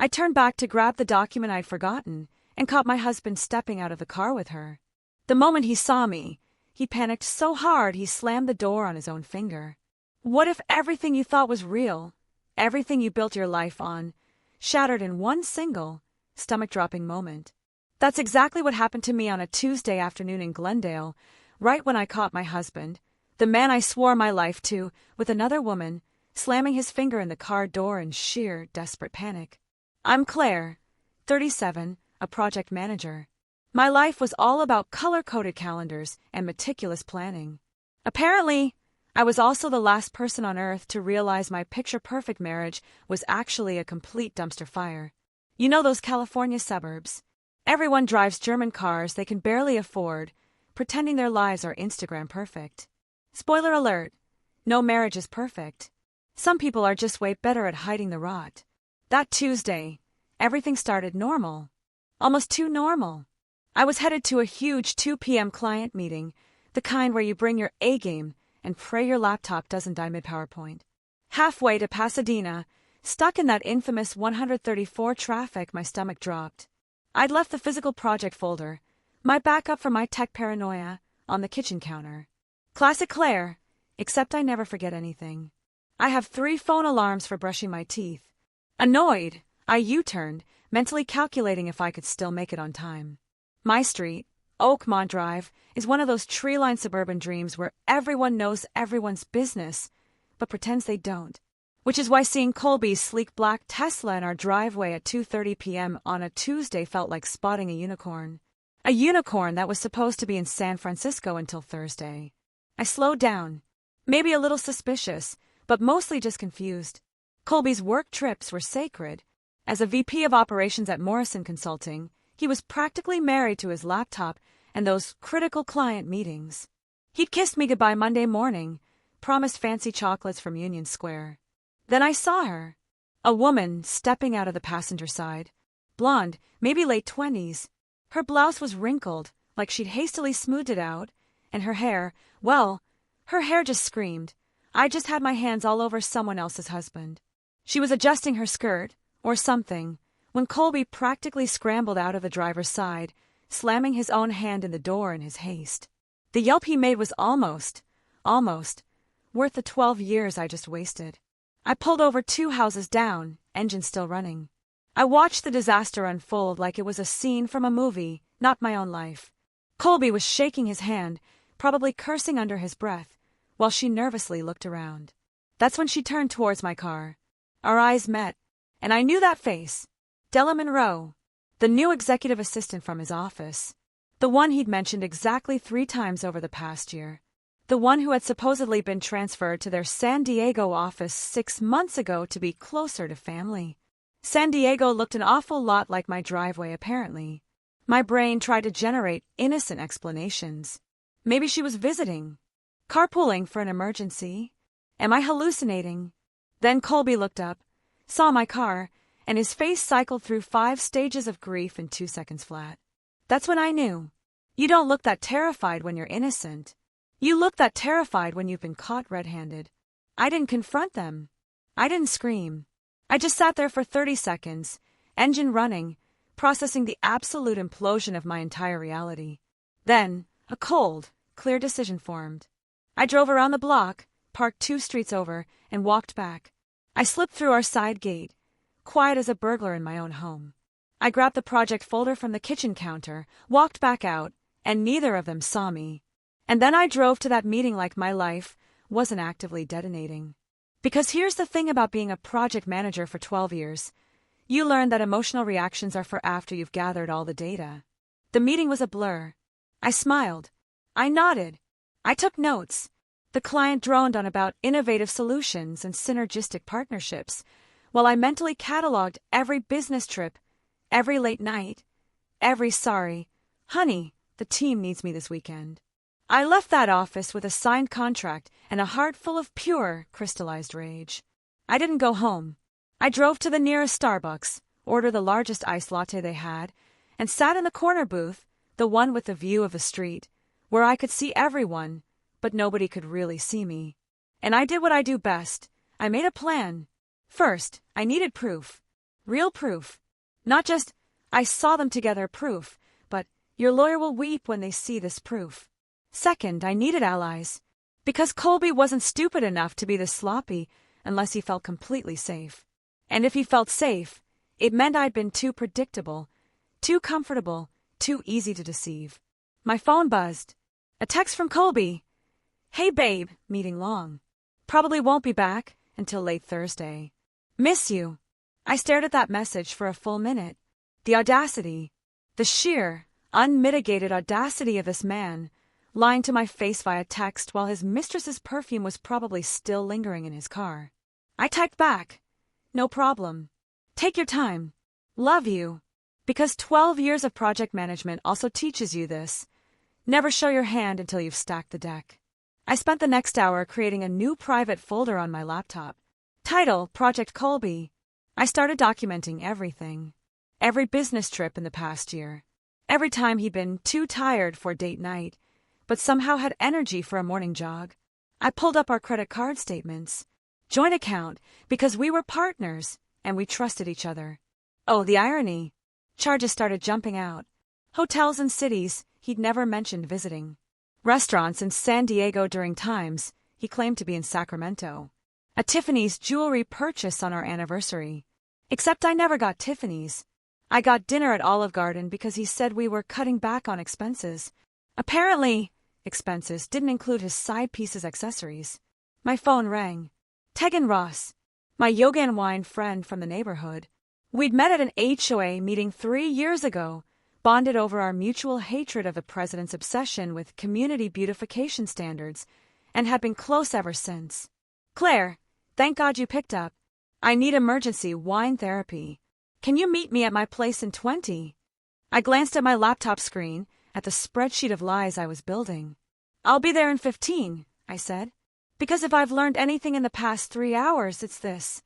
I turned back to grab the document I'd forgotten and caught my husband stepping out of the car with her. The moment he saw me, he panicked so hard he slammed the door on his own finger. What if everything you thought was real, everything you built your life on, shattered in one single, stomach-dropping moment? That's exactly what happened to me on a Tuesday afternoon in Glendale, right when I caught my husband, the man I swore my life to, with another woman, slamming his finger in the car door in sheer, desperate panic. I'm Claire, 37, a project manager. My life was all about color-coded calendars and meticulous planning. Apparently, I was also the last person on earth to realize my picture-perfect marriage was actually a complete dumpster fire. You know those California suburbs? Everyone drives German cars they can barely afford, pretending their lives are Instagram perfect. Spoiler alert, no marriage is perfect. Some people are just way better at hiding the rot. That Tuesday, everything started normal. Almost too normal. I was headed to a huge 2 p.m. client meeting, the kind where you bring your A-game and pray your laptop doesn't die mid-PowerPoint. Halfway to Pasadena, stuck in that infamous 134 traffic, my stomach dropped. I'd left the physical project folder, my backup for my tech paranoia, on the kitchen counter. Classic Claire, except I never forget anything. I have 3 phone alarms for brushing my teeth. Annoyed, I U-turned, mentally calculating if I could still make it on time. My street, Oakmont Drive, is one of those tree-lined suburban dreams where everyone knows everyone's business, but pretends they don't. Which is why seeing Colby's sleek black Tesla in our driveway at 2:30 p.m. on a Tuesday felt like spotting a unicorn. A unicorn that was supposed to be in San Francisco until Thursday. I slowed down, maybe a little suspicious, but mostly just confused. Colby's work trips were sacred. As a VP of operations at Morrison Consulting, he was practically married to his laptop and those critical client meetings. He'd kissed me goodbye Monday morning, promised fancy chocolates from Union Square. Then I saw her. A woman stepping out of the passenger side. Blonde, maybe late 20s. Her blouse was wrinkled, like she'd hastily smoothed it out, and her hair, well, her hair just screamed. I just had my hands all over someone else's husband. She was adjusting her skirt, or something, when Colby practically scrambled out of the driver's side, slamming his own hand in the door in his haste. The yelp he made was almost, worth the 12 years I just wasted. I pulled over 2 houses down, engine still running. I watched the disaster unfold like it was a scene from a movie, not my own life. Colby was shaking his hand, probably cursing under his breath, while she nervously looked around. That's when she turned towards my car. Our eyes met, and I knew that face. Della Monroe, the new executive assistant from his office. The one he'd mentioned exactly 3 times over the past year. The one who had supposedly been transferred to their San Diego office 6 months ago to be closer to family. San Diego looked an awful lot like my driveway, apparently. My brain tried to generate innocent explanations. Maybe she was visiting. Carpooling for an emergency. Am I hallucinating? Then Colby looked up, saw my car, and his face cycled through 5 stages of grief in 2 seconds flat. That's when I knew. You don't look that terrified when you're innocent. You look that terrified when you've been caught red-handed. I didn't confront them. I didn't scream. I just sat there for 30 seconds, engine running, processing the absolute implosion of my entire reality. Then, a cold, clear decision formed. I drove around the block, parked 2 streets over, and walked back. I slipped through our side gate, quiet as a burglar in my own home. I grabbed the project folder from the kitchen counter, walked back out, and neither of them saw me. And then I drove to that meeting like my life wasn't actively detonating. Because here's the thing about being a project manager for 12 years. You learn that emotional reactions are for after you've gathered all the data. The meeting was a blur. I smiled. I nodded. I took notes. The client droned on about innovative solutions and synergistic partnerships, while I mentally cataloged every business trip, every late night, every sorry, honey, the team needs me this weekend. I left that office with a signed contract and a heart full of pure, crystallized rage. I didn't go home. I drove to the nearest Starbucks, ordered the largest iced latte they had, and sat in the corner booth, the one with the view of the street, where I could see everyone, but nobody could really see me. And I did what I do best. I made a plan. First, I needed proof. Real proof. Not just, I saw them together proof, but your lawyer will weep when they see this proof. Second, I needed allies. Because Colby wasn't stupid enough to be this sloppy unless he felt completely safe. And if he felt safe, it meant I'd been too predictable, too comfortable, too easy to deceive. My phone buzzed. A text from Colby. Hey babe, meeting long. Probably won't be back until late Thursday. Miss you. I stared at that message for a full minute. The audacity, the sheer, unmitigated audacity of this man, lying to my face via text while his mistress's perfume was probably still lingering in his car. I typed back. No problem. Take your time. Love you. Because 12 years of project management also teaches you this. Never show your hand until you've stacked the deck. I spent the next hour creating a new private folder on my laptop. Title, Project Colby. I started documenting everything. Every business trip in the past year. Every time he'd been too tired for date night, but somehow had energy for a morning jog. I pulled up our credit card statements. Joint account, because we were partners, and we trusted each other. Oh, the irony. Charges started jumping out. Hotels and cities he'd never mentioned visiting. Restaurants in San Diego during times he claimed to be in Sacramento. A Tiffany's jewelry purchase on our anniversary. Except I never got Tiffany's. I got dinner at Olive Garden because he said we were cutting back on expenses. Apparently, expenses didn't include his side pieces accessories. My phone rang. Tegan Ross, my yoga and wine friend from the neighborhood. We'd met at an HOA meeting 3 years ago, bonded over our mutual hatred of the president's obsession with community beautification standards, and had been close ever since. Claire, thank God you picked up. I need emergency wine therapy. Can you meet me at my place in 20? I glanced at my laptop screen, at the spreadsheet of lies I was building. I'll be there in 15, I said. Because if I've learned anything in the past 3 hours, it's this.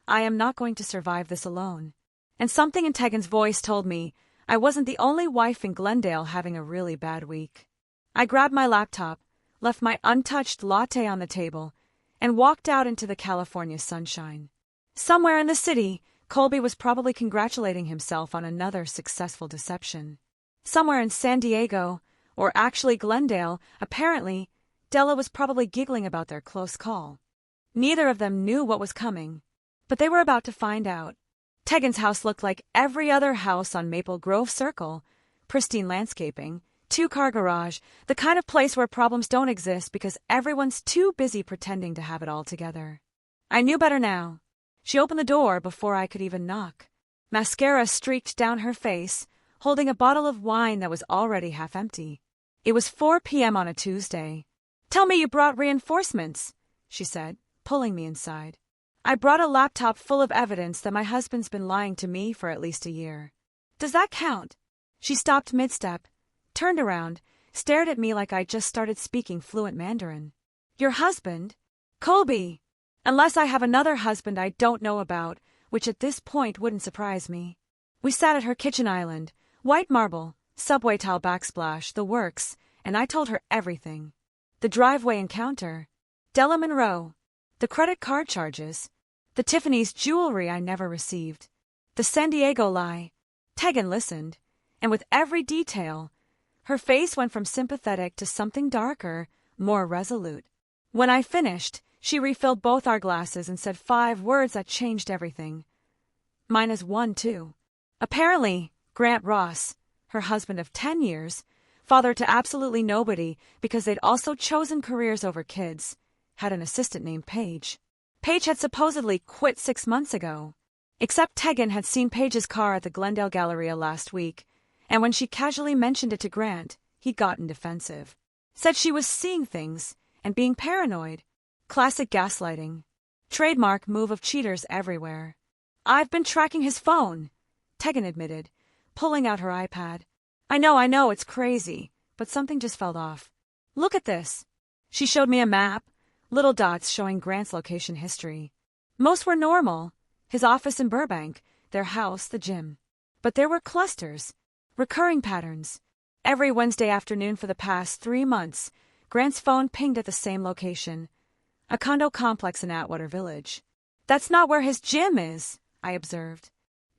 I am not going to survive this alone. And something in Tegan's voice told me I wasn't the only wife in Glendale having a really bad week. I grabbed my laptop, left my untouched latte on the table, and walked out into the California sunshine. Somewhere in the city, Colby was probably congratulating himself on another successful deception. Somewhere in San Diego, or actually Glendale, apparently, Della was probably giggling about their close call. Neither of them knew what was coming, but they were about to find out. Tegan's house looked like every other house on Maple Grove Circle. Pristine landscaping, 2-car garage, the kind of place where problems don't exist because everyone's too busy pretending to have it all together. I knew better now. She opened the door before I could even knock. Mascara streaked down her face, holding a bottle of wine that was already half empty. It was 4 p.m. on a Tuesday. Tell me you brought reinforcements, she said, pulling me inside. I brought a laptop full of evidence that my husband's been lying to me for at least a year. Does that count? She stopped mid-step, turned around, stared at me like I'd just started speaking fluent Mandarin. Your husband? Colby! Unless I have another husband I don't know about, which at this point wouldn't surprise me. We sat at her kitchen island, white marble, subway tile backsplash, the works, and I told her everything. The driveway encounter, Della Monroe, the credit card charges, the Tiffany's jewelry I never received, the San Diego lie. Tegan listened, and with every detail, her face went from sympathetic to something darker, more resolute. When I finished, she refilled both our glasses and said 5 words that changed everything. Mine is one, too. Apparently, Grant Ross, her husband of 10 years, father to absolutely nobody because they'd also chosen careers over kids, had an assistant named Paige. Paige had supposedly quit 6 months ago. Except Tegan had seen Paige's car at the Glendale Galleria last week, and when she casually mentioned it to Grant, he'd gotten defensive. Said she was seeing things and being paranoid. Classic gaslighting. Trademark move of cheaters everywhere. I've been tracking his phone, Tegan admitted, pulling out her iPad. I know, it's crazy, but something just fell off. Look at this. She showed me a map, little dots showing Grant's location history. Most were normal. His office in Burbank, their house, the gym. But there were clusters, recurring patterns. Every Wednesday afternoon for the past 3 months, Grant's phone pinged at the same location, a condo complex in Atwater Village. That's not where his gym is, I observed.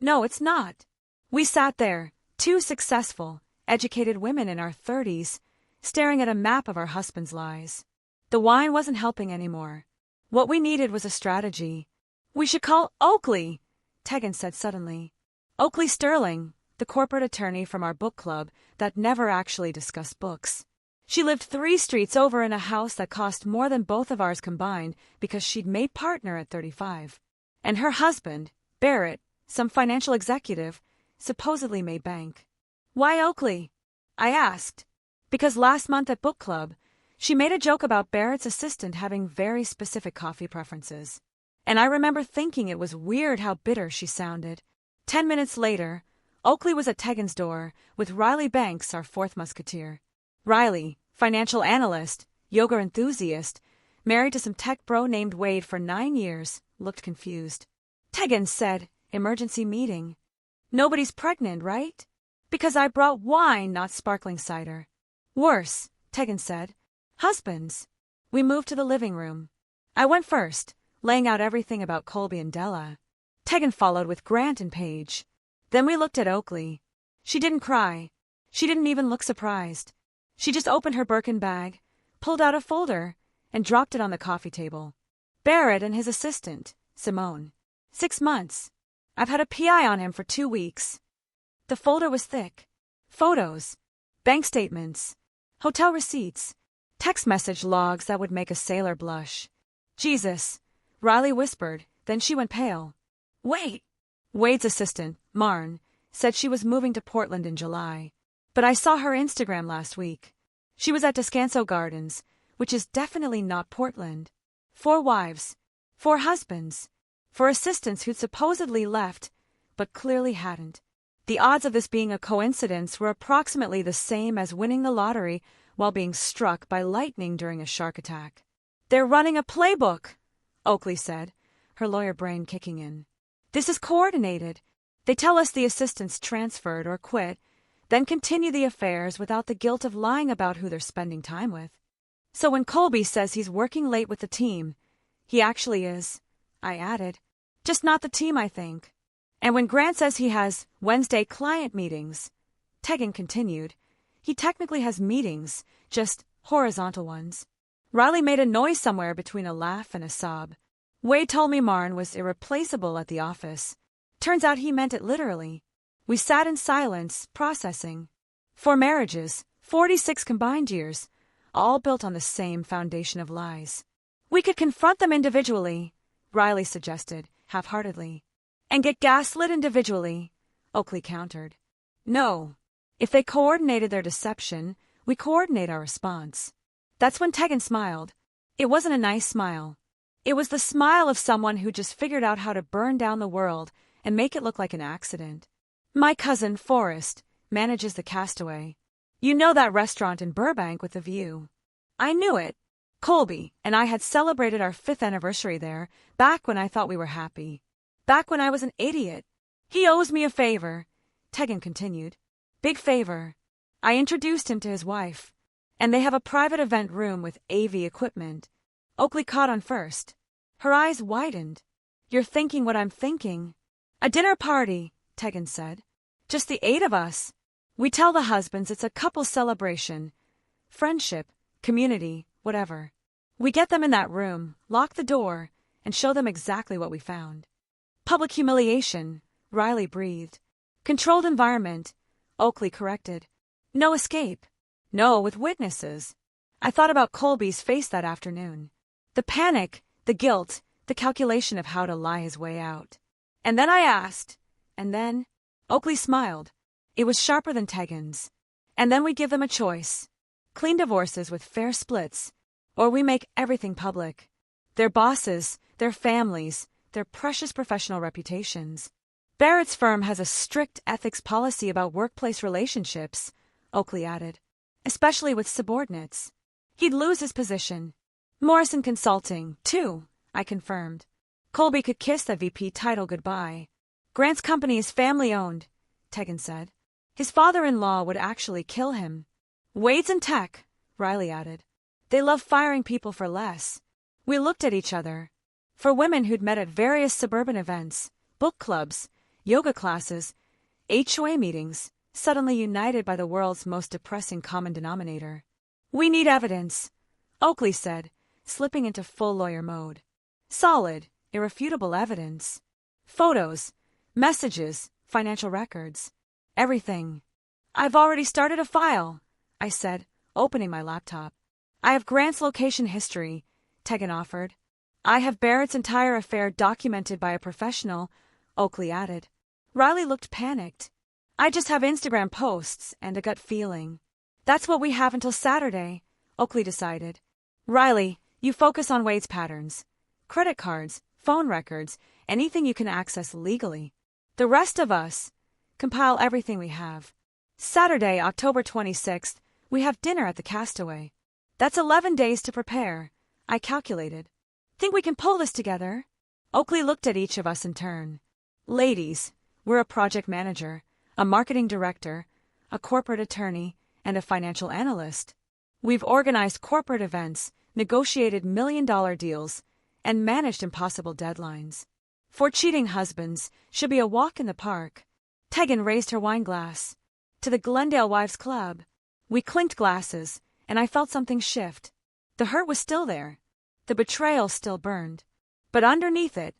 No, it's not. We sat there, two successful, educated women in our 30s, staring at a map of our husbands' lives. The wine wasn't helping anymore. What we needed was a strategy. We should call Oakley, Tegan said suddenly. Oakley Sterling, the corporate attorney from our book club that never actually discussed books. She lived 3 streets over in a house that cost more than both of ours combined because she'd made partner at 35. And her husband, Barrett, some financial executive, supposedly made bank. Why Oakley? I asked. Because last month at book club, she made a joke about Barrett's assistant having very specific coffee preferences. And I remember thinking it was weird how bitter she sounded. 10 minutes later, Oakley was at Tegan's door with Riley Banks, our 4th musketeer. Riley, financial analyst, yoga enthusiast, married to some tech bro named Wade for 9 years, looked confused. Tegan said, emergency meeting. Nobody's pregnant, right? Because I brought wine, not sparkling cider. Worse, Tegan said. Husbands. We moved to the living room. I went first, laying out everything about Colby and Della. Tegan followed with Grant and Paige. Then we looked at Oakley. She didn't cry. She didn't even look surprised. She just opened her Birkin bag, pulled out a folder, and dropped it on the coffee table. Barrett and his assistant, Simone. 6 months. I've had a PI on him for 2 weeks. The folder was thick. Photos, bank statements, hotel receipts, text message logs that would make a sailor blush. Jesus, Riley whispered, then she went pale. Wait. Wade's assistant, Marn, said she was moving to Portland in July. But I saw her Instagram last week. She was at Descanso Gardens, which is definitely not Portland. 4 wives, 4 husbands, 4 assistants who'd supposedly left, but clearly hadn't. The odds of this being a coincidence were approximately the same as winning the lottery while being struck by lightning during a shark attack. They're running a playbook, Oakley said, her lawyer brain kicking in. This is coordinated. They tell us the assistants transferred or quit, then continue the affairs without the guilt of lying about who they're spending time with. So when Colby says he's working late with the team, he actually is, I added. Just not the team, I think. And when Grant says he has Wednesday client meetings, Tegan continued, he technically has meetings, just horizontal ones. Riley made a noise somewhere between a laugh and a sob. Wade told me Marn was irreplaceable at the office. Turns out he meant it literally. We sat in silence, processing. 4 marriages, 46 combined years, all built on the same foundation of lies. We could confront them individually, Riley suggested, half-heartedly. And get gaslit individually, Oakley countered. No. If they coordinated their deception, we coordinate our response. That's when Tegan smiled. It wasn't a nice smile. It was the smile of someone who just figured out how to burn down the world and make it look like an accident. My cousin, Forrest, manages the Castaway. You know that restaurant in Burbank with the view. I knew it. Colby and I had celebrated our 5th anniversary there, back when I thought we were happy. Back when I was an idiot. He owes me a favor, Tegan continued. Big favor. I introduced him to his wife, and they have a private event room with AV equipment. Oakley caught on first. Her eyes widened. You're thinking what I'm thinking. A dinner party, Tegan said. Just the 8 of us. We tell the husbands it's a couple celebration. Friendship, community, whatever. We get them in that room, lock the door, and show them exactly what we found. Public humiliation, Riley breathed. Controlled environment, Oakley corrected. No escape. No, with witnesses. I thought about Colby's face that afternoon. The panic, the guilt, the calculation of how to lie his way out. And then I asked, and then, Oakley smiled. It was sharper than Tegan's. And then we give them a choice. Clean divorces with fair splits, or we make everything public. Their bosses, their families, their precious professional reputations. Barrett's firm has a strict ethics policy about workplace relationships, Oakley added, especially with subordinates. He'd lose his position. Morrison Consulting, too, I confirmed. Colby could kiss the VP title goodbye. Grant's company is family-owned, Tegan said. His father-in-law would actually kill him. Wade's in tech, Riley added. They love firing people for less. We looked at each other. For women who'd met at various suburban events, book clubs, yoga classes, HOA meetings, suddenly united by the world's most depressing common denominator. "We need evidence," Oakley said, slipping into full lawyer mode. "Solid, irrefutable evidence. Photos, messages, financial records. Everything." "I've already started a file," I said, opening my laptop. "I have Grant's location history," Tegan offered. "I have Barrett's entire affair documented by a professional," Oakley added. Riley looked panicked. "I just have Instagram posts and a gut feeling." "That's what we have until Saturday," Oakley decided. "Riley, you focus on Wade's patterns. Credit cards, phone records, anything you can access legally. The rest of us, compile everything we have. Saturday, October 26th, we have dinner at the Castaway. That's 11 days to prepare," I calculated. "Think we can pull this together?" Oakley looked at each of us in turn. "Ladies, we're a project manager, a marketing director, a corporate attorney, and a financial analyst. We've organized corporate events, negotiated million-dollar deals, and managed impossible deadlines. For cheating husbands should be a walk in the park." Tegan raised her wine glass. "To the Glendale Wives Club." We clinked glasses, and I felt something shift. The hurt was still there. The betrayal still burned. But underneath it,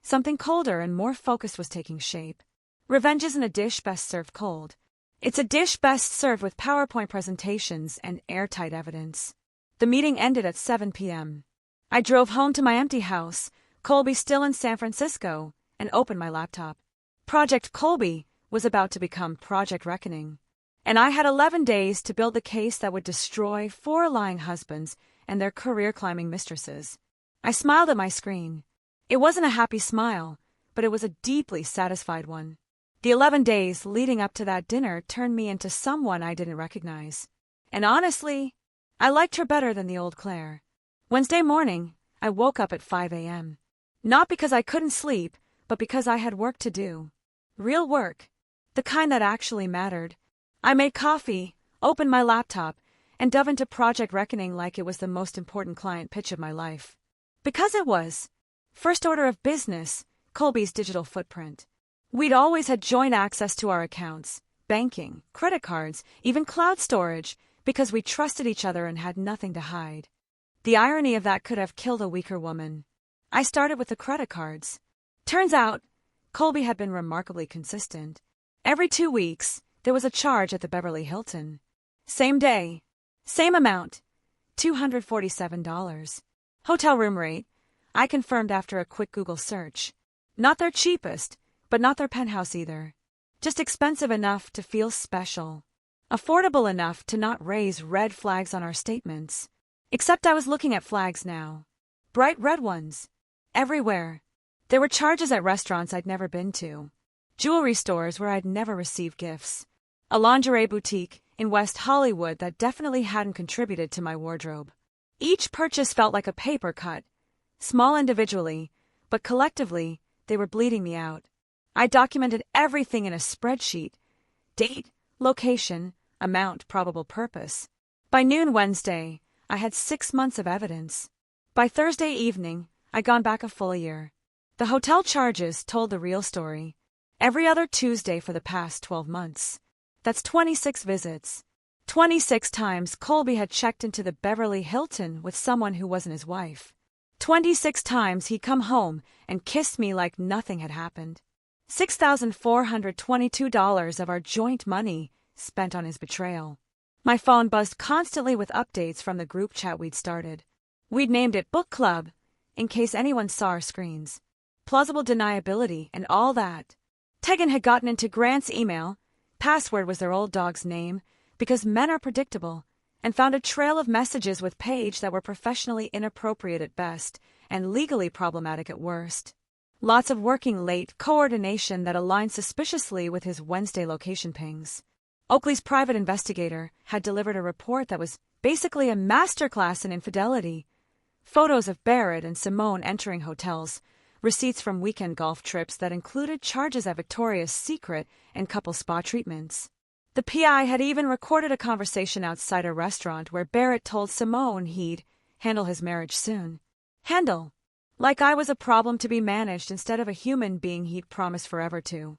something colder and more focused was taking shape. Revenge isn't a dish best served cold. It's a dish best served with PowerPoint presentations and airtight evidence. The meeting ended at 7 p.m. I drove home to my empty house, Colby still in San Francisco, and opened my laptop. Project Colby was about to become Project Reckoning. And I had 11 days to build the case that would destroy 4 lying husbands and their career-climbing mistresses. I smiled at my screen. It wasn't a happy smile, but it was a deeply satisfied one. The 11 days leading up to that dinner turned me into someone I didn't recognize. And honestly, I liked her better than the old Claire. Wednesday morning, I woke up at 5 a.m. Not because I couldn't sleep, but because I had work to do. Real work. The kind that actually mattered. I made coffee, opened my laptop, and dove into Project Reckoning like it was the most important client pitch of my life. Because it was. First order of business, Colby's digital footprint. We'd always had joint access to our accounts, banking, credit cards, even cloud storage, because we trusted each other and had nothing to hide. The irony of that could have killed a weaker woman. I started with the credit cards. Turns out, Colby had been remarkably consistent. Every 2 weeks, there was a charge at the Beverly Hilton. Same day, same amount, $247. Hotel room rate, I confirmed after a quick Google search. Not their cheapest, but not their penthouse either. Just expensive enough to feel special. Affordable enough to not raise red flags on our statements. Except I was looking at flags now. Bright red ones. Everywhere. There were charges at restaurants I'd never been to. Jewelry stores where I'd never received gifts. A lingerie boutique in West Hollywood that definitely hadn't contributed to my wardrobe. Each purchase felt like a paper cut. Small individually, but collectively, they were bleeding me out. I documented everything in a spreadsheet. Date, location, amount, probable purpose. By noon Wednesday, I had 6 months of evidence. By Thursday evening, I'd gone back a full year. The hotel charges told the real story. Every other Tuesday for the past 12 months. That's 26 visits. 26 times Colby had checked into the Beverly Hilton with someone who wasn't his wife. 26 times he'd come home and kissed me like nothing had happened. $6,422 of our joint money spent on his betrayal. My phone buzzed constantly with updates from the group chat we'd started. We'd named it Book Club, in case anyone saw our screens. Plausible deniability and all that. Tegan had gotten into Grant's email, password was their old dog's name, because men are predictable, and found a trail of messages with Paige that were professionally inappropriate at best and legally problematic at worst. Lots of working late coordination that aligned suspiciously with his Wednesday location pings. Oakley's private investigator had delivered a report that was basically a masterclass in infidelity. Photos of Barrett and Simone entering hotels, receipts from weekend golf trips that included charges at Victoria's Secret and couple spa treatments. The PI had even recorded a conversation outside a restaurant where Barrett told Simone he'd handle his marriage soon. Handle. Like I was a problem to be managed instead of a human being he'd promised forever to.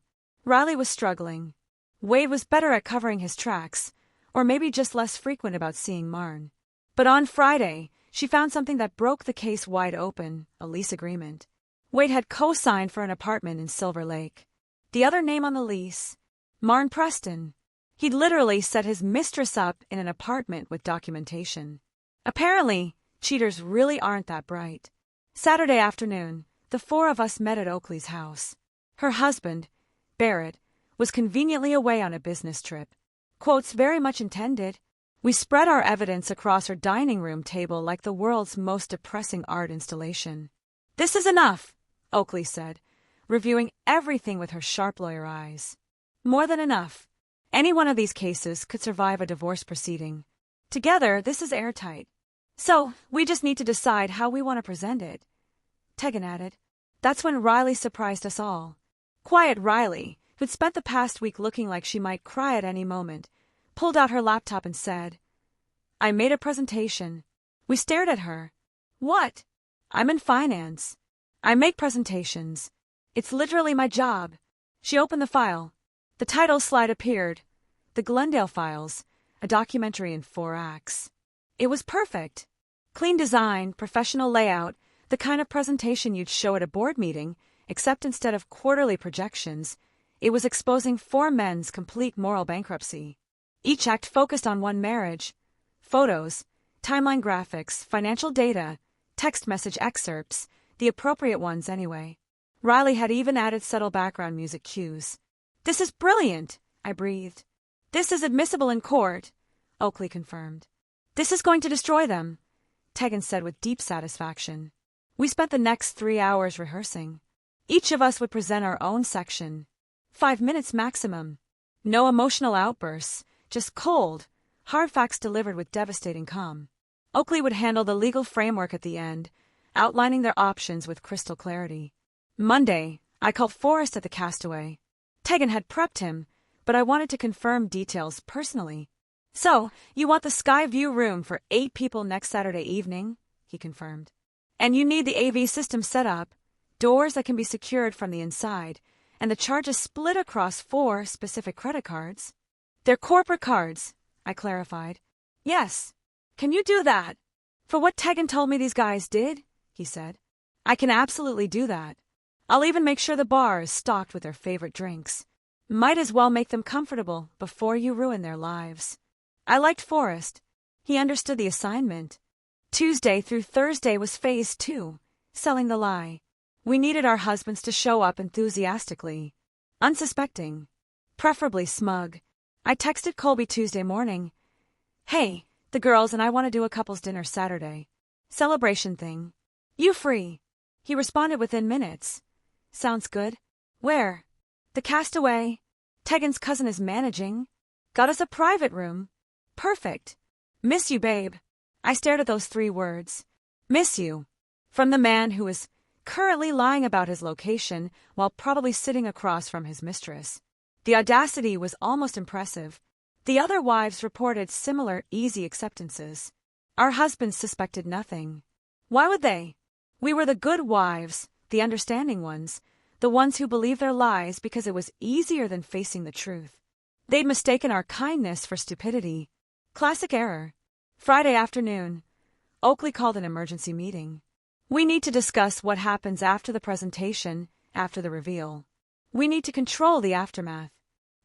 Riley was struggling. Wade was better at covering his tracks, or maybe just less frequent about seeing Marn. But on Friday, she found something that broke the case wide open, a lease agreement. Wade had co-signed for an apartment in Silver Lake. The other name on the lease, Marn Preston. He'd literally set his mistress up in an apartment with documentation. Apparently, cheaters really aren't that bright. Saturday afternoon, the four of us met at Oakley's house. Her husband, Barrett, was conveniently away on a business trip. Quotes very much intended. We spread our evidence across her dining room table like the world's most depressing art installation. "This is enough," Oakley said, reviewing everything with her sharp lawyer eyes. "More than enough. Any one of these cases could survive a divorce proceeding. Together, this is airtight. So, we just need to decide how we want to present it." Tegan added. That's when Riley surprised us all. Quiet Riley, who'd spent the past week looking like she might cry at any moment, pulled out her laptop and said, "I made a presentation." We stared at her. "What?" "I'm in finance. I make presentations. It's literally my job." She opened the file. The title slide appeared. The Glendale Files, a documentary in 4 acts. It was perfect. Clean design, professional layout, the kind of presentation you'd show at a board meeting, except instead of quarterly projections, it was exposing 4 men's complete moral bankruptcy. Each act focused on one marriage. Photos, timeline graphics, financial data, text message excerpts, the appropriate ones anyway. Riley had even added subtle background music cues. "This is brilliant," I breathed. "This is admissible in court," Oakley confirmed. "This is going to destroy them," Tegan said with deep satisfaction. We spent the next 3 hours rehearsing. Each of us would present our own section. 5 minutes maximum. No emotional outbursts, just cold, hard facts delivered with devastating calm. Oakley would handle the legal framework at the end, outlining their options with crystal clarity. Monday, I called Forrest at the Castaway. Tegan had prepped him, but I wanted to confirm details personally. "So, you want the sky view room for 8 people next Saturday evening?" he confirmed. "And you need the AV system set up, doors that can be secured from the inside, and the charges split across 4 specific credit cards?" "They're corporate cards," I clarified. "Yes. Can you do that?" "For what Tegan told me these guys did?" he said. "I can absolutely do that. I'll even make sure the bar is stocked with their favorite drinks. Might as well make them comfortable before you ruin their lives." I liked Forrest. He understood the assignment. Tuesday through Thursday was phase 2, selling the lie. We needed our husbands to show up enthusiastically, unsuspecting, preferably smug. I texted Colby Tuesday morning. "Hey, the girls and I want to do a couple's dinner Saturday. Celebration thing. You free?" He responded within minutes. "Sounds good. Where?" "The Castaway. Tegan's cousin is managing. Got us a private room. Perfect. Miss you, babe." I stared at those 3 words. Miss you. From the man who was currently lying about his location while probably sitting across from his mistress. The audacity was almost impressive. The other wives reported similar easy acceptances. Our husbands suspected nothing. Why would they? We were the good wives, the understanding ones, the ones who believed their lies because it was easier than facing the truth. They'd mistaken our kindness for stupidity. Classic error. Friday afternoon, Oakley called an emergency meeting. "We need to discuss what happens after the presentation, after the reveal. We need to control the aftermath."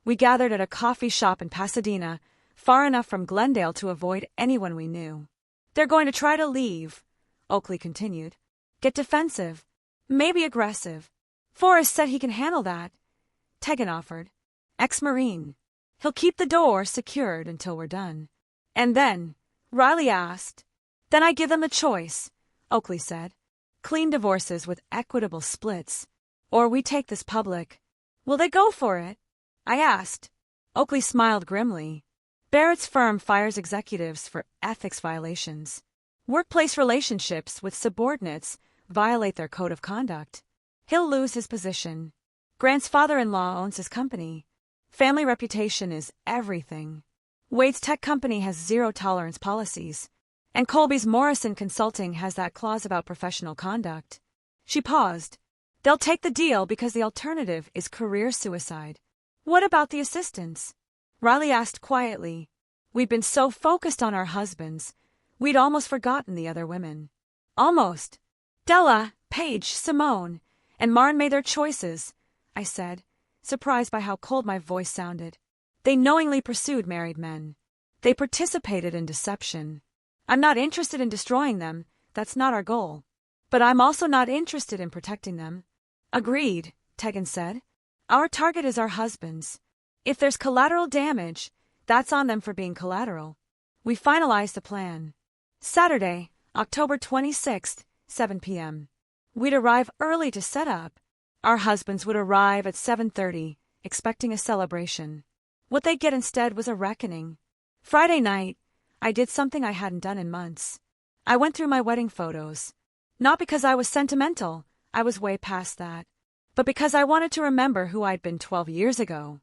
We gathered at a coffee shop in Pasadena, far enough from Glendale to avoid anyone we knew. "They're going to try to leave," Oakley continued. "Get defensive. Maybe aggressive. Forrest said he can handle that," Tegan offered. "Ex-Marine. He'll keep the door secured until we're done." "And then?" Riley asked. "Then I give them a choice," Oakley said. "Clean divorces with equitable splits. Or we take this public." "Will they go for it?" I asked. Oakley smiled grimly. "Barrett's firm fires executives for ethics violations. Workplace relationships with subordinates violate their code of conduct. He'll lose his position. Grant's father-in-law owns his company. Family reputation is everything. Wade's tech company has zero-tolerance policies. And Colby's Morrison Consulting has that clause about professional conduct." She paused. "They'll take the deal because the alternative is career suicide. What about the assistants? Riley asked quietly. We'd been so focused on our husbands, we'd almost forgotten the other women. Almost. Della, Paige, Simone, and Marn made their choices, I said, surprised by how cold my voice sounded. They knowingly pursued married men. They participated in deception. I'm not interested in destroying them, that's not our goal. But I'm also not interested in protecting them. Agreed, Tegan said. Our target is our husbands. If there's collateral damage, that's on them for being collateral. We finalized the plan. Saturday, October 26th, 7 p.m. We'd arrive early to set up. Our husbands would arrive at 7:30, expecting a celebration. What they'd get instead was a reckoning. Friday night, I did something I hadn't done in months. I went through my wedding photos. Not because I was sentimental, I was way past that, but because I wanted to remember who I'd been 12 years ago.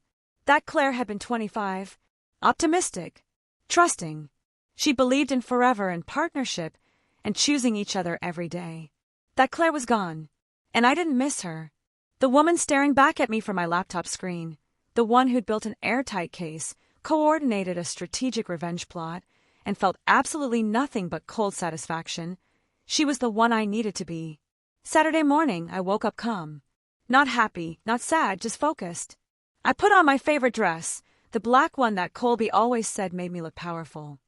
That Claire had been 25, optimistic, trusting. She believed in forever and partnership and choosing each other every day. That Claire was gone, and I didn't miss her. The woman staring back at me from my laptop screen, the one who'd built an airtight case, coordinated a strategic revenge plot, and felt absolutely nothing but cold satisfaction, she was the one I needed to be. Saturday morning, I woke up calm. Not happy, not sad, just focused. I put on my favorite dress, the black one that Colby always said made me look powerful.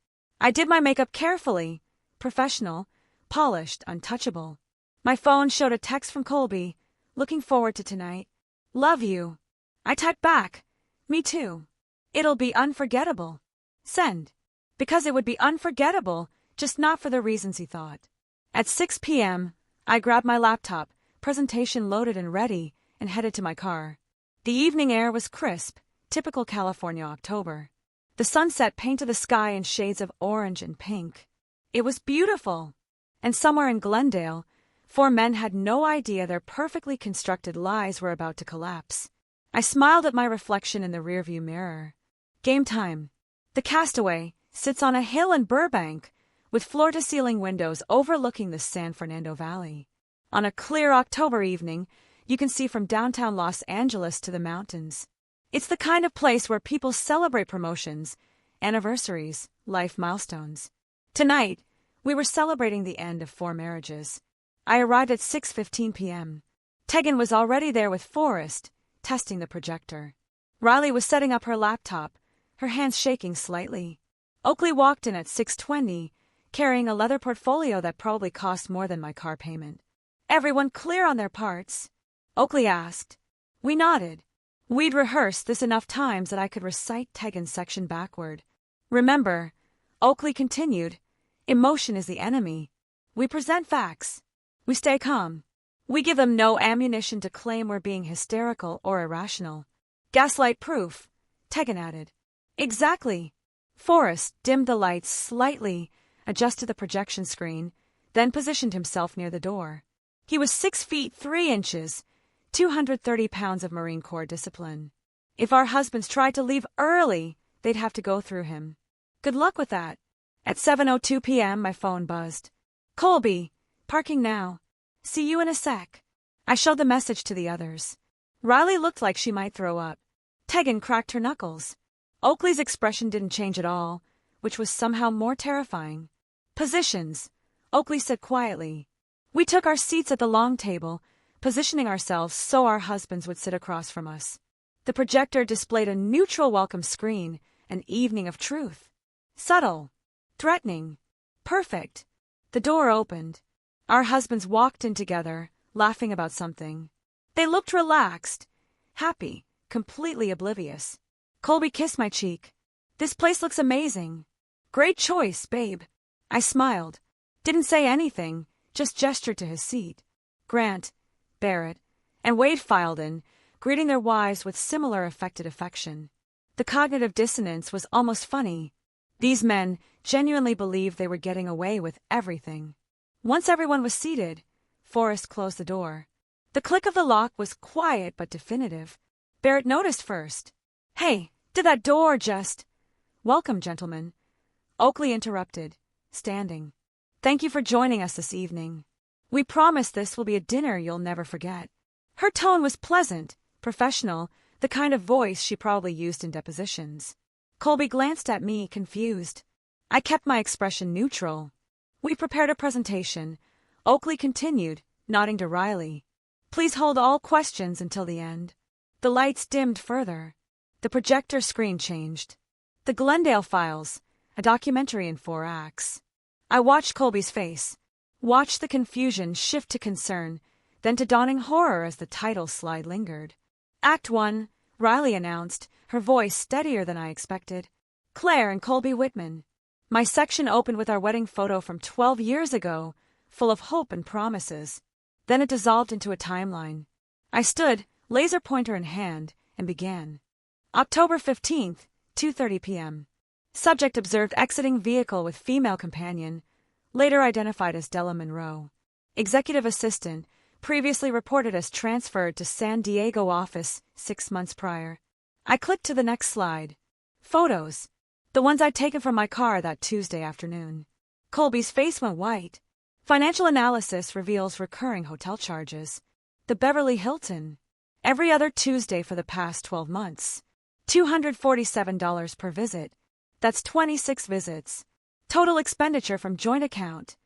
I did my makeup carefully, professional, polished, untouchable. My phone showed a text from Colby, looking forward to tonight. Love you. I typed back, me too. It'll be unforgettable. Send. Because it would be unforgettable, just not for the reasons he thought. At 6 p.m., I grabbed my laptop, presentation loaded and ready, and headed to my car. The evening air was crisp, typical California October. The sunset painted the sky in shades of orange and pink. It was beautiful. And somewhere in Glendale, 4 men had no idea their perfectly constructed lies were about to collapse. I smiled at my reflection in the rearview mirror. Game time. The Castaway sits on a hill in Burbank, with floor-to-ceiling windows overlooking the San Fernando Valley. On a clear October evening, you can see from downtown Los Angeles to the mountains. It's the kind of place where people celebrate promotions, anniversaries, life milestones. Tonight, we were celebrating the end of 4 marriages. I arrived at 6:15 p.m. Tegan was already there with Forrest, testing the projector. Riley was setting up her laptop, her hands shaking slightly. Oakley walked in at 6:20, carrying a leather portfolio that probably cost more than my car payment. Everyone clear on their parts? Oakley asked. We nodded. We'd rehearsed this enough times that I could recite Tegan's section backward. Remember, Oakley continued, emotion is the enemy. We present facts. We stay calm. We give them no ammunition to claim we're being hysterical or irrational. Gaslight proof, Tegan added. Exactly. Forrest dimmed the lights slightly, adjusted the projection screen, then positioned himself near the door. He was 6 feet 3 inches, 230 pounds of Marine Corps discipline. If our husbands tried to leave early, they'd have to go through him. Good luck with that. At 7:02 p.m., my phone buzzed. Colby, parking now. See you in a sec. I showed the message to the others. Riley looked like she might throw up. Tegan cracked her knuckles. Oakley's expression didn't change at all, which was somehow more terrifying. Positions, Oakley said quietly. We took our seats at the long table, positioning ourselves so our husbands would sit across from us. The projector displayed a neutral welcome screen, an evening of truth. Subtle, threatening, perfect. The door opened. Our husbands walked in together, laughing about something. They looked relaxed, happy, completely oblivious. Colby kissed my cheek. This place looks amazing. Great choice, babe. I smiled. Didn't say anything, just gestured to his seat. Grant, Barrett, and Wade filed in, greeting their wives with similar affected affection. The cognitive dissonance was almost funny. These men genuinely believed they were getting away with everything. Once everyone was seated, Forrest closed the door. The click of the lock was quiet but definitive. Barrett noticed first. Hey, did that door just... Welcome, gentlemen. Oakley interrupted, standing. Thank you for joining us this evening. We promise this will be a dinner you'll never forget. Her tone was pleasant, professional, the kind of voice she probably used in depositions. Colby glanced at me, confused. I kept my expression neutral. "We prepared a presentation," Oakley continued, nodding to Riley. "Please hold all questions until the end." The lights dimmed further. The projector screen changed. The Glendale Files, a documentary in 4 acts. I watched Colby's face, watched the confusion shift to concern, then to dawning horror as the title slide lingered. "Act 1, Riley announced, her voice steadier than I expected. "Claire and Colby Whitman." My section opened with our wedding photo from 12 years ago, full of hope and promises. Then it dissolved into a timeline. I stood, laser pointer in hand, and began. October 15th, 2:30 p.m. Subject observed exiting vehicle with female companion, later identified as Della Monroe. Executive assistant, previously reported as transferred to San Diego office 6 months prior. I clicked to the next slide. Photos. The ones I'd taken from my car that Tuesday afternoon. Colby's face went white. Financial analysis reveals recurring hotel charges. The Beverly Hilton. Every other Tuesday for the past 12 months. $247 per visit. That's 26 visits. Total expenditure from joint account.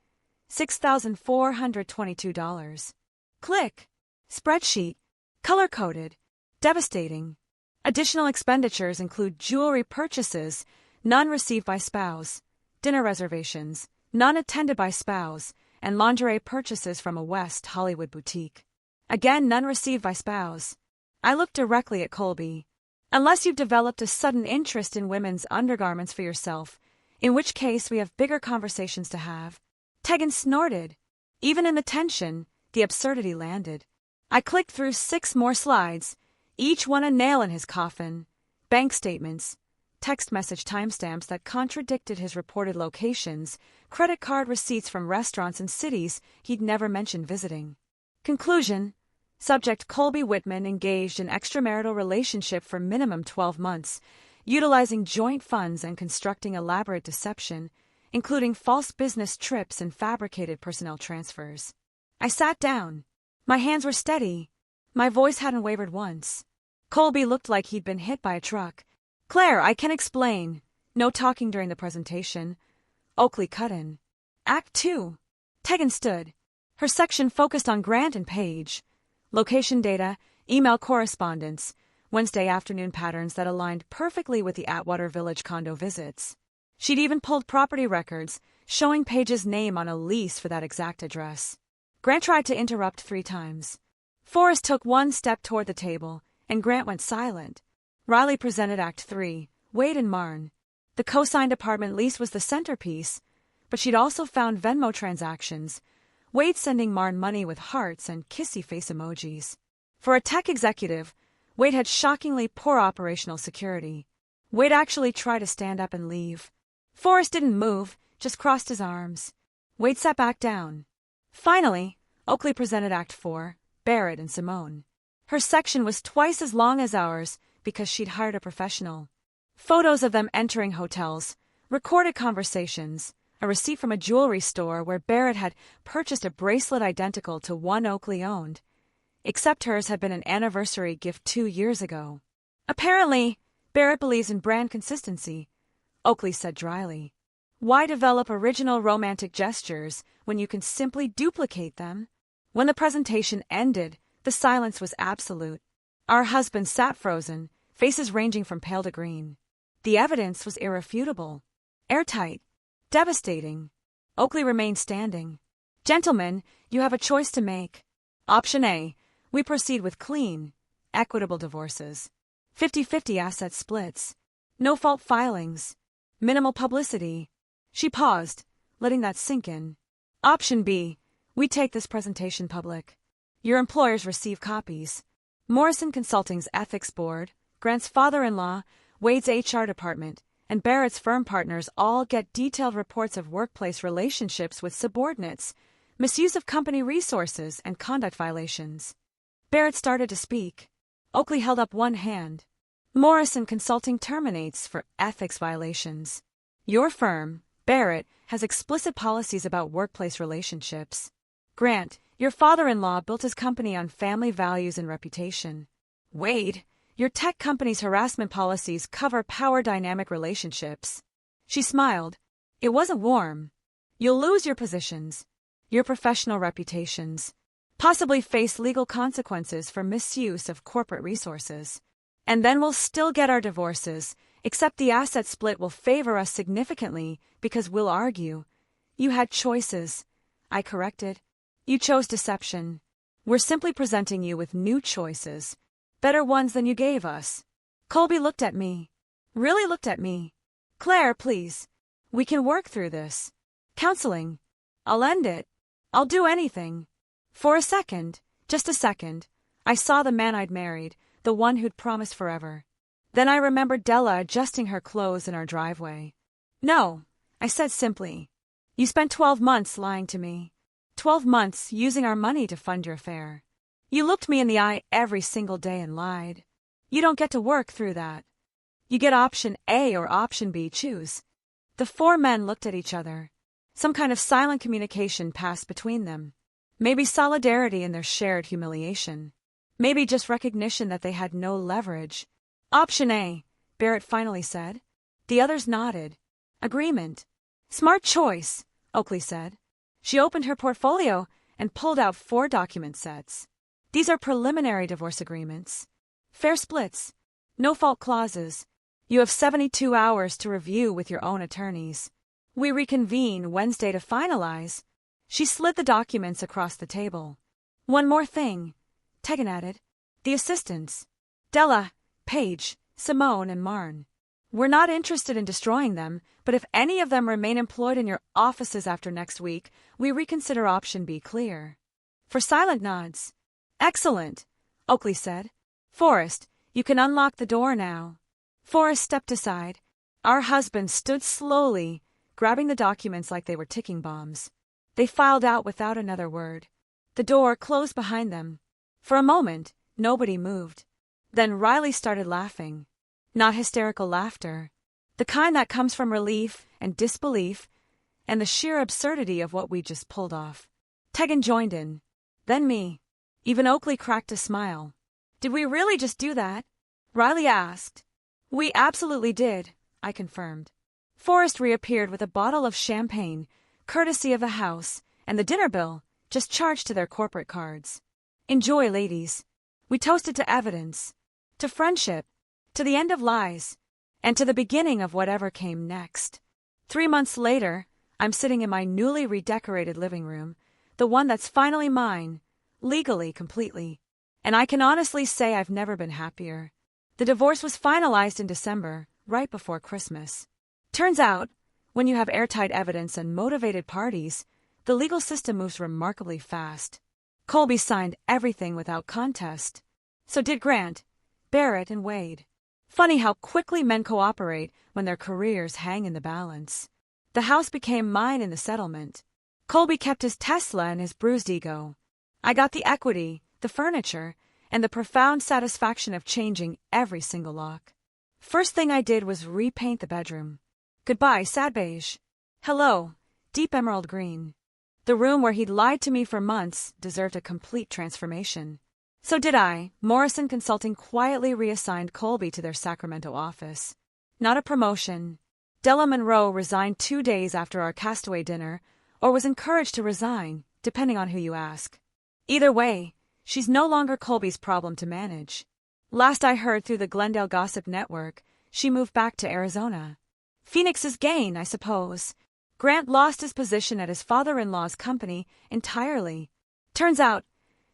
$6,422. Click. Spreadsheet. Color-coded. Devastating. Additional expenditures include jewelry purchases, none received by spouse, dinner reservations, none attended by spouse, and lingerie purchases from a West Hollywood boutique. Again, none received by spouse. I looked directly at Colby. "Unless you've developed a sudden interest in women's undergarments for yourself, in which case we have bigger conversations to have." Tegan snorted. Even in the tension, the absurdity landed. I clicked through 6 more slides, each one a nail in his coffin. Bank statements, text message timestamps that contradicted his reported locations, credit card receipts from restaurants in cities he'd never mentioned visiting. Conclusion. Subject Colby Whitman engaged in extramarital relationship for minimum 12 months, utilizing joint funds and constructing elaborate deception, including false business trips and fabricated personnel transfers. I sat down. My hands were steady. My voice hadn't wavered once. Colby looked like he'd been hit by a truck. "Claire, I can explain." No talking during the presentation. Oakley cut in. Act 2. Tegan stood. Her section focused on Grant and Page. Location data, email correspondence, Wednesday afternoon patterns that aligned perfectly with the Atwater Village condo visits. She'd even pulled property records, showing Page's name on a lease for that exact address. Grant tried to interrupt 3 times. Forrest took 1 step toward the table, and Grant went silent. Riley presented Act 3, Wade and Marn. The co-signed apartment lease was the centerpiece, but she'd also found Venmo transactions, Wade sending Marn money with hearts and kissy face emojis. For a tech executive, Wade had shockingly poor operational security. Wade actually tried to stand up and leave. Forrest didn't move, just crossed his arms. Wade sat back down. Finally, Oakley presented Act 4, Barrett and Simone. Her section was twice as long as ours because she'd hired a professional. Photos of them entering hotels, recorded conversations, a receipt from a jewelry store where Barrett had purchased a bracelet identical to one Oakley owned, except hers had been an anniversary gift 2 years ago. "Apparently, Barrett believes in brand consistency," Oakley said dryly. "Why develop original romantic gestures when you can simply duplicate them?" When the presentation ended, the silence was absolute. Our husbands sat frozen, faces ranging from pale to green. The evidence was irrefutable, airtight, devastating. Oakley remained standing. "Gentlemen, you have a choice to make. Option A, we proceed with clean, equitable divorces. 50-50 asset splits. No-fault filings. Minimal publicity." She paused, letting that sink in. "Option B, we take this presentation public. Your employers receive copies. Morrison Consulting's ethics board, Grant's father-in-law, Wade's HR department, and Barrett's firm partners all get detailed reports of workplace relationships with subordinates, misuse of company resources, and conduct violations." Barrett started to speak. Oakley held up one hand. "Morrison Consulting terminates for ethics violations. Your firm, Barrett, has explicit policies about workplace relationships. Grant, your father-in-law built his company on family values and reputation. Wade, Your tech company's harassment policies cover power dynamic relationships. She smiled. It wasn't warm. You'll lose your positions, your professional reputations, possibly face legal consequences for misuse of corporate resources. And then we'll still get our divorces, except the asset split will favor us significantly because we'll argue. You had choices. I corrected. You chose deception. We're simply presenting you with new choices, better ones than you gave us. Colby looked at me. Really looked at me. Claire, please. We can work through this. Counseling. I'll end it. I'll do anything. For a second, just a second, I saw the man I'd married, the one who'd promised forever. Then I remembered Della adjusting her clothes in our driveway. No, I said simply. You spent 12 months lying to me. 12 months using our money to fund your affair. You looked me in the eye every single day and lied. You don't get to work through that. You get option A or option B, choose. The four men looked at each other. Some kind of silent communication passed between them. Maybe solidarity in their shared humiliation. Maybe just recognition that they had no leverage. Option A, Barrett finally said. The others nodded. Agreement. Smart choice, Oakley said. She opened her portfolio and pulled out 4 document sets. These are preliminary divorce agreements. Fair splits. No fault clauses. You have 72 hours to review with your own attorneys. We reconvene Wednesday to finalize. She slid the documents across the table. One more thing, Tegan added. The assistants. Della, Paige, Simone, and Marn. We're not interested in destroying them, but if any of them remain employed in your offices after next week, we reconsider option B, clear. For silent nods. Excellent, Oakley said. Forrest, you can unlock the door now. Forrest stepped aside. Our husbands stood slowly, grabbing the documents like they were ticking bombs. They filed out without another word. The door closed behind them. For a moment, nobody moved. Then Riley started laughing. Not hysterical laughter. The kind that comes from relief and disbelief and the sheer absurdity of what we just pulled off. Tegan joined in. Then me. Even Oakley cracked a smile. Did we really just do that? Riley asked. We absolutely did, I confirmed. Forrest reappeared with a bottle of champagne, courtesy of the house, and the dinner bill, just charged to their corporate cards. Enjoy, ladies. We toasted to evidence, to friendship, to the end of lies, and to the beginning of whatever came next. 3 months later, I'm sitting in my newly redecorated living room, the one that's finally mine, legally, completely. And I can honestly say I've never been happier. The divorce was finalized in December, right before Christmas. Turns out, when you have airtight evidence and motivated parties, the legal system moves remarkably fast. Colby signed everything without contest. So did Grant, Barrett, and Wade. Funny how quickly men cooperate when their careers hang in the balance. The house became mine in the settlement. Colby kept his Tesla and his bruised ego. I got the equity, the furniture, and the profound satisfaction of changing every single lock. First thing I did was repaint the bedroom. Goodbye, sad beige. Hello, deep emerald green. The room where he'd lied to me for months deserved a complete transformation. So did I. Morrison Consulting quietly reassigned Colby to their Sacramento office. Not a promotion. Della Monroe resigned 2 days after our castaway dinner, or was encouraged to resign, depending on who you ask. Either way, she's no longer Colby's problem to manage. Last I heard through the Glendale Gossip Network, she moved back to Arizona. Phoenix's gain, I suppose. Grant lost his position at his father-in-law's company entirely. Turns out,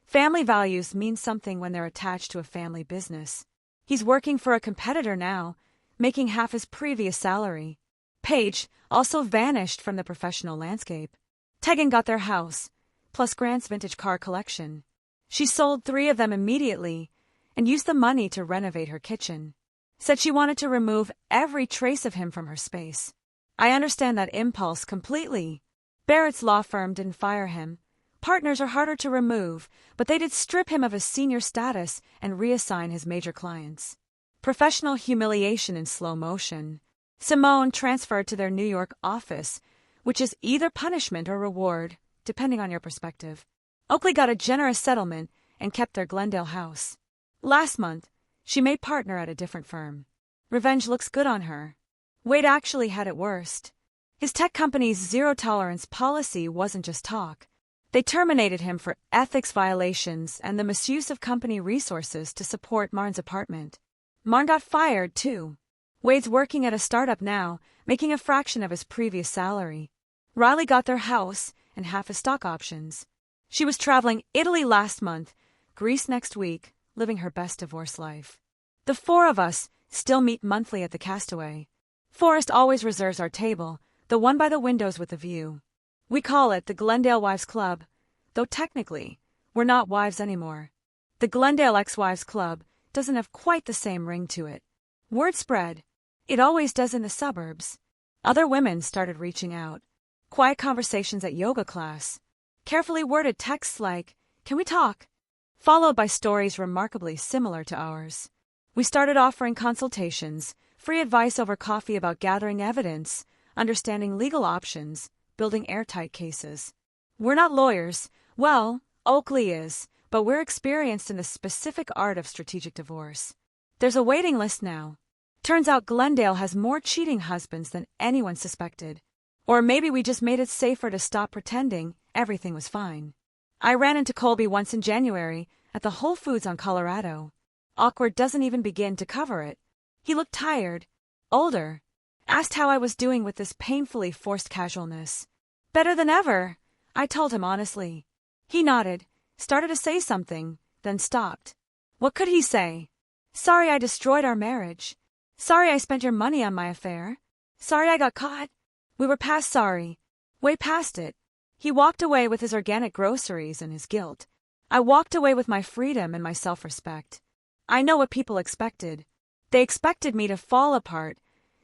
family values mean something when they're attached to a family business. He's working for a competitor now, making half his previous salary. Paige also vanished from the professional landscape. Tegan got their house, plus Grant's vintage car collection. She sold 3 of them immediately and used the money to renovate her kitchen. Said she wanted to remove every trace of him from her space. I understand that impulse completely. Barrett's law firm didn't fire him. Partners are harder to remove, but they did strip him of his senior status and reassign his major clients. Professional humiliation in slow motion. Simone transferred to their New York office, which is either punishment or reward, depending on your perspective. Oakley got a generous settlement and kept their Glendale house. Last month, She made partner at a different firm. Revenge looks good on her. Wade actually had it worst. His tech company's zero-tolerance policy wasn't just talk. They terminated him for ethics violations and the misuse of company resources to support Marn's apartment. Marn got fired, too. Wade's working at a startup now, making a fraction of his previous salary. Riley got their house and half his stock options. She was traveling Italy last month, Greece next week, living her best divorce life. The four of us still meet monthly at the Castaway. Forrest always reserves our table, the one by the windows with the view. We call it the Glendale Wives Club, though technically, we're not wives anymore. The Glendale Ex-Wives Club doesn't have quite the same ring to it. Word spread. It always does in the suburbs. Other women started reaching out. Quiet conversations at yoga class. Carefully worded texts like, "Can we talk?" Followed by stories remarkably similar to ours. We started offering consultations, free advice over coffee about gathering evidence, understanding legal options, building airtight cases. We're not lawyers. Well, Oakley is, but we're experienced in the specific art of strategic divorce. There's a waiting list now. Turns out Glendale has more cheating husbands than anyone suspected. Or maybe we just made it safer to stop pretending everything was fine. I ran into Colby once in January at the Whole Foods on Colorado. Awkward doesn't even begin to cover it. He looked tired, older, asked how I was doing with this painfully forced casualness. Better than ever, I told him honestly. He nodded, started to say something, then stopped. What could he say? Sorry I destroyed our marriage. Sorry I spent your money on my affair. Sorry I got caught. We were past sorry. Way past it. He walked away with his organic groceries and his guilt. I walked away with my freedom and my self-respect. I know what people expected. They expected me to fall apart,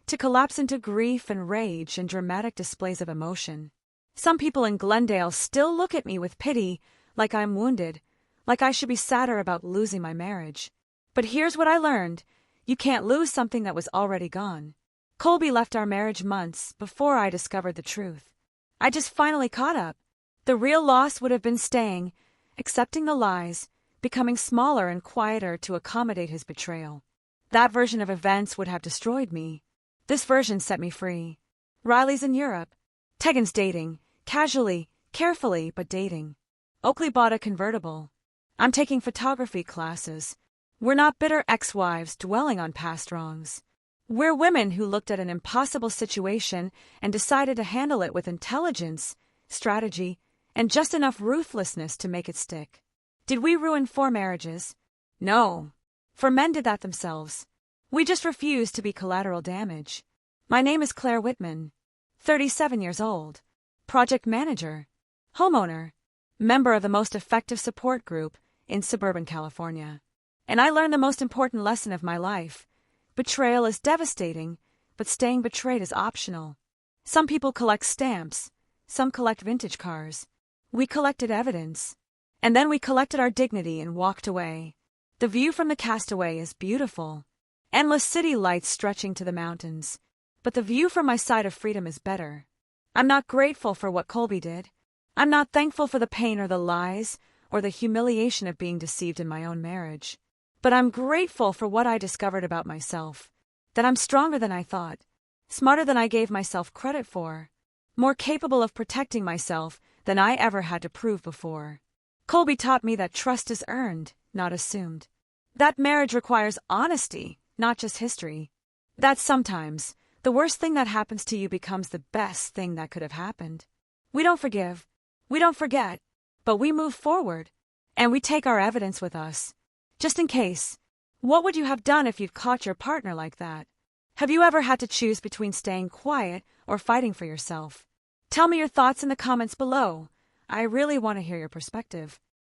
to collapse into grief and rage and dramatic displays of emotion. Some people in Glendale still look at me with pity, like I'm wounded, like I should be sadder about losing my marriage. But here's what I learned. You can't lose something that was already gone. Colby left our marriage months before I discovered the truth. I just finally caught up. The real loss would have been staying, accepting the lies, becoming smaller and quieter to accommodate his betrayal. That version of events would have destroyed me. This version set me free. Riley's in Europe. Tegan's dating, casually, carefully, but dating. Oakley bought a convertible. I'm taking photography classes. We're not bitter ex-wives dwelling on past wrongs. We're women who looked at an impossible situation and decided to handle it with intelligence, strategy, and just enough ruthlessness to make it stick. Did we ruin 4 marriages? No. For men did that themselves. We just refused to be collateral damage. My name is Claire Whitman, 37 years old, project manager, homeowner, member of the most effective support group in suburban California. And I learned the most important lesson of my life. Betrayal is devastating, but staying betrayed is optional. Some people collect stamps, some collect vintage cars. We collected evidence. And then we collected our dignity and walked away. The view from the Castaway is beautiful. Endless city lights stretching to the mountains. But the view from my side of freedom is better. I'm not grateful for what Colby did. I'm not thankful for the pain or the lies or the humiliation of being deceived in my own marriage. But I'm grateful for what I discovered about myself. That I'm stronger than I thought. Smarter than I gave myself credit for. More capable of protecting myself than I ever had to prove before. Colby taught me that trust is earned, not assumed. That marriage requires honesty, not just history. That sometimes, the worst thing that happens to you becomes the best thing that could have happened. We don't forgive. We don't forget. But we move forward. And we take our evidence with us. Just in case. What would you have done if you'd caught your partner like that? Have you ever had to choose between staying quiet or fighting for yourself? Tell me your thoughts in the comments below. I really want to hear your perspective.